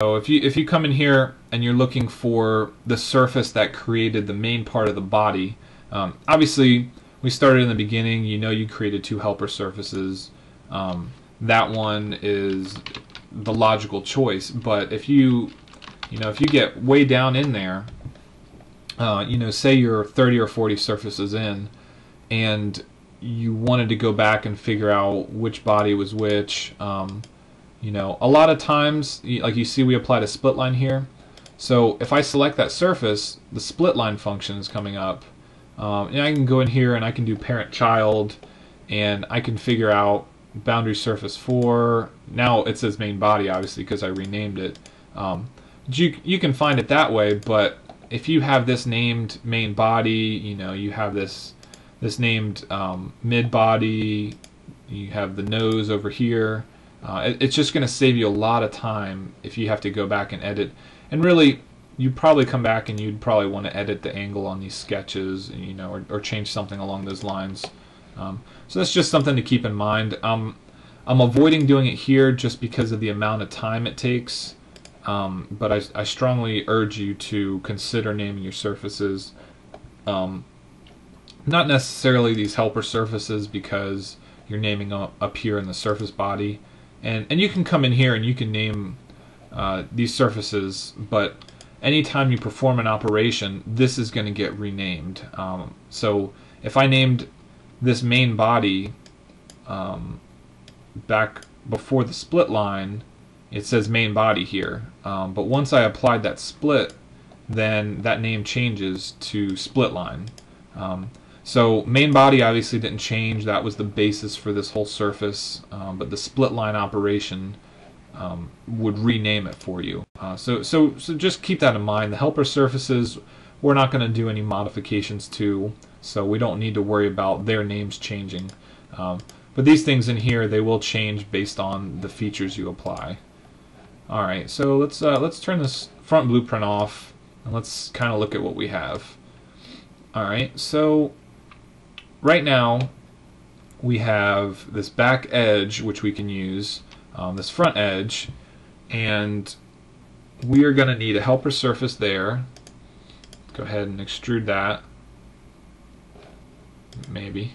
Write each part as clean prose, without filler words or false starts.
So if you come in here and you're looking for the surface that created the main part of the body, obviously we started in the beginning. You know, you created two helper surfaces. That one is the logical choice. But if you get way down in there, say you're 30 or 40 surfaces in, and you wanted to go back and figure out which body was which. A lot of times, like you see, we applied a split line here. So if I select that surface, the split line function is coming up. And I can go in here and I can do parent-child, and I can figure out boundary surface 4. Now it says main body, obviously, because I renamed it. You can find it that way, but if you have this named main body, you have this named mid body, you have the nose over here. It's just going to save you a lot of time if you have to go back and edit. And really, you'd probably come back and you'd probably want to edit the angle on these sketches, or change something along those lines. So that's just something to keep in mind. I'm avoiding doing it here just because of the amount of time it takes. But I strongly urge you to consider naming your surfaces. Not necessarily these helper surfaces, because you're naming up here in the surface body. And you can come in here and you can name these surfaces, but anytime you perform an operation, this is going to get renamed. So if I named this main body back before the split line, it says main body here. But once I applied that split, then that name changes to split line. So main body obviously didn't change. That was the basis for this whole surface. But the split line operation would rename it for you. So just keep that in mind. The helper surfaces, we're not going to do any modifications to, so we don't need to worry about their names changing. But these things in here, they will change based on the features you apply. All right, so let's turn this front blueprint off and let's kind of look at what we have. All right, so right now we have this back edge which we can use, this front edge, and we are going to need a helper surface there. Go ahead and extrude that, maybe.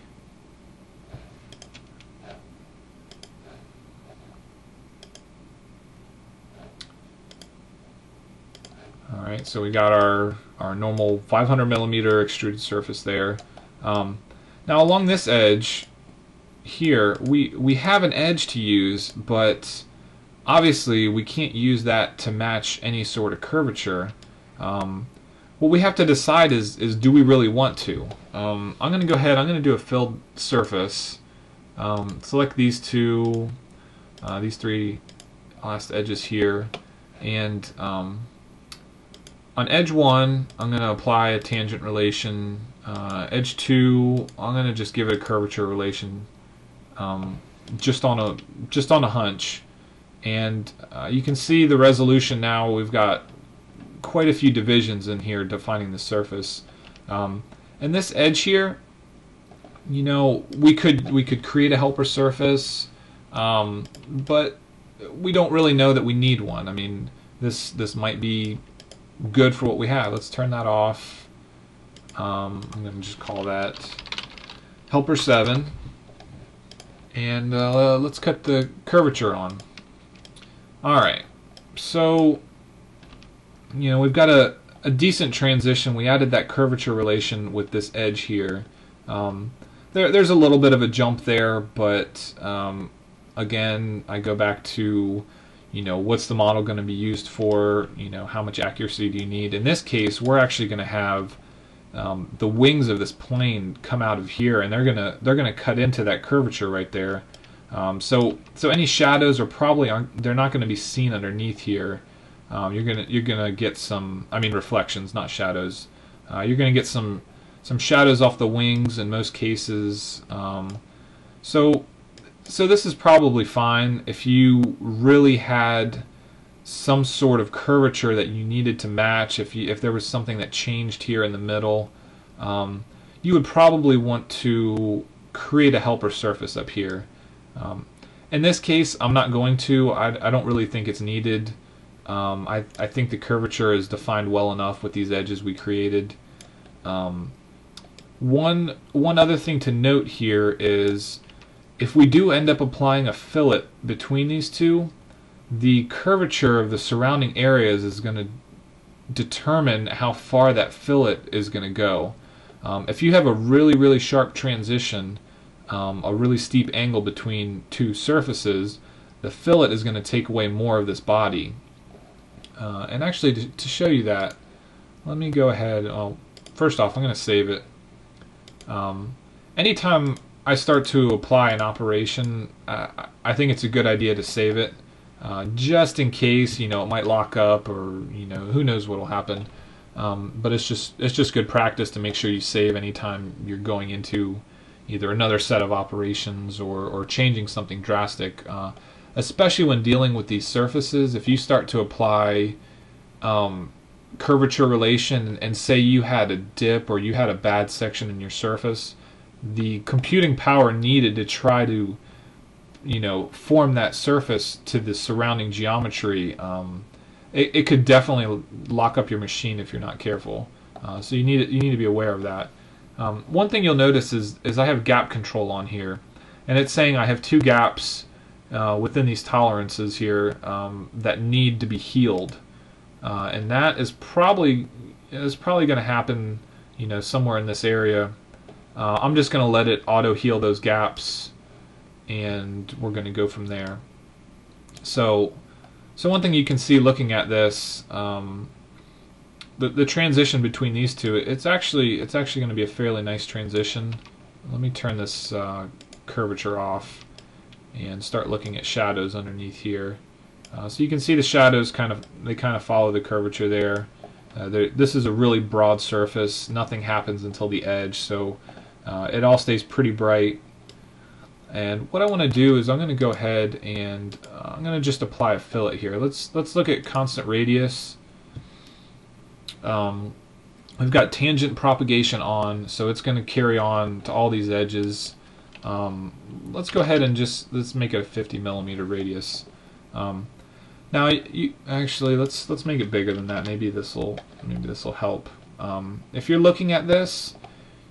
Alright, so we got our normal 500 millimeter extruded surface there. Now along this edge here, we have an edge to use, but obviously we can't use that to match any sort of curvature. What we have to decide is do we really want to? I'm going to go ahead, I'm going to do a filled surface. Select these two, these three last edges here, and on edge 1, I'm going to apply a tangent relation. Edge 2, I'm going to just give it a curvature relation, just on a hunch. And you can see the resolution now. We've got quite a few divisions in here defining the surface. And this edge here, we could create a helper surface, but we don't really know that we need one. I mean, this might be good for what we have. Let's turn that off. I'm going to just call that helper 7, and let's cut the curvature on. Alright, so we've got a decent transition. We added that curvature relation with this edge here. There's a little bit of a jump there, but again, I go back to what's the model going to be used for, how much accuracy do you need. In this case, we're actually going to have the wings of this plane come out of here, and they're gonna cut into that curvature right there. So any shadows are they're not going to be seen underneath here. You're gonna get some, reflections, not shadows. You're gonna get some shadows off the wings in most cases. So this is probably fine. If you really had some sort of curvature that you needed to match, if there was something that changed here in the middle, you would probably want to create a helper surface up here. In this case, I'm not going to. I don't really think it's needed. I think the curvature is defined well enough with these edges we created. One other thing to note here is if we do end up applying a fillet between these two, the curvature of the surrounding areas is going to determine how far that fillet is going to go. If you have a really sharp transition, a really steep angle between two surfaces, the fillet is going to take away more of this body. And actually, to show you that, let me go ahead. First off, I'm going to save it. Anytime I start to apply an operation, I think it's a good idea to save it, just in case it might lock up, or who knows what will happen. But it's just good practice to make sure you save anytime you're going into either another set of operations or changing something drastic. Especially when dealing with these surfaces, if you start to apply curvature relation and say you had a dip or you had a bad section in your surface, the computing power needed to try to form that surface to the surrounding geometry, it could definitely lock up your machine if you're not careful. So you need to be aware of that. One thing you'll notice is I have gap control on here, and it's saying I have two gaps within these tolerances here that need to be healed, and that is probably going to happen somewhere in this area. I'm just going to let it auto heal those gaps, and we're going to go from there. So one thing you can see looking at this, the transition between these two, it's actually going to be a fairly nice transition. Let me turn this curvature off and start looking at shadows underneath here. So you can see the shadows kind of follow the curvature there. This is a really broad surface. Nothing happens until the edge, so it all stays pretty bright. And what I want to do is I'm going to go ahead and I'm going to just apply a fillet here. Let's look at constant radius. We've got tangent propagation on, so it's going to carry on to all these edges. Let's go ahead and let's make it a 50 millimeter radius. Now, actually, let's make it bigger than that. Maybe this will help. If you're looking at this,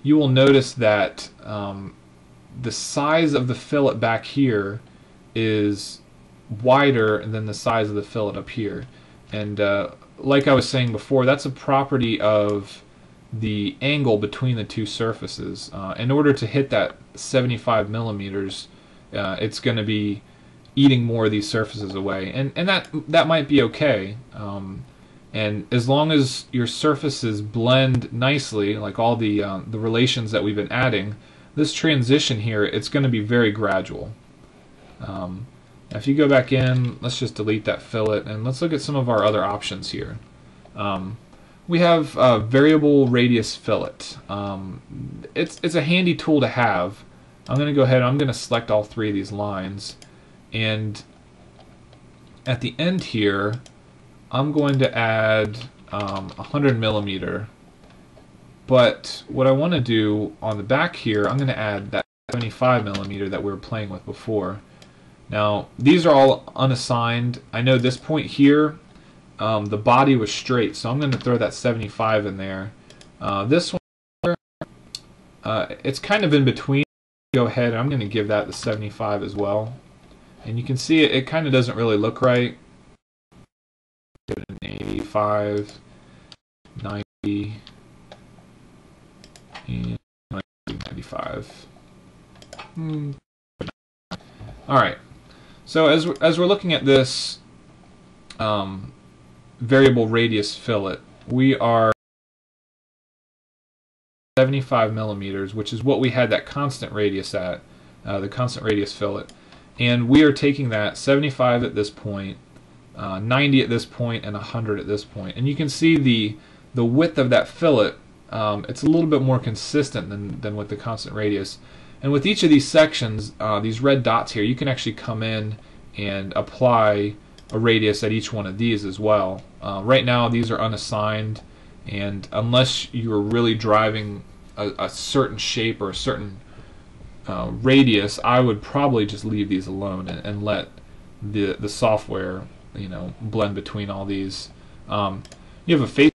you will notice that the size of the fillet back here is wider than the size of the fillet up here. And like I was saying before, that's a property of the angle between the two surfaces. In order to hit that 75 millimeters, it's going to be eating more of these surfaces away, and that might be okay. And as long as your surfaces blend nicely, like all the relations that we've been adding, this transition here, it's going to be very gradual. If you go back in, let's just delete that fillet, and let's look at some of our other options here. We have variable radius fillet. It's a handy tool to have. I'm going to go ahead and I'm going to select all three of these lines, and at the end here I'm going to add 100 millimeter, but what I want to do on the back here, I'm going to add that 75 millimeter that we were playing with before. Now these are all unassigned. I know this point here, the body was straight, so I'm going to throw that 75 in there. This one here, it's kind of in between. Go ahead and I'm going to give that the 75 as well, and you can see it kind of doesn't really look right. Give it an 85, 90, and 95. Alright, so as we're looking at this variable radius fillet, we are 75 millimeters, which is what we had that constant radius at, the constant radius fillet, and we are taking that 75 at this point, 90 at this point, and 100 at this point. And you can see the width of that fillet, it's a little bit more consistent than with the constant radius. And with each of these sections, these red dots here, you can actually come in and apply a radius at each one of these as well. Right now these are unassigned, and unless you are really driving a certain shape or a certain radius, I would probably just leave these alone and let the software blend between all these. You have a face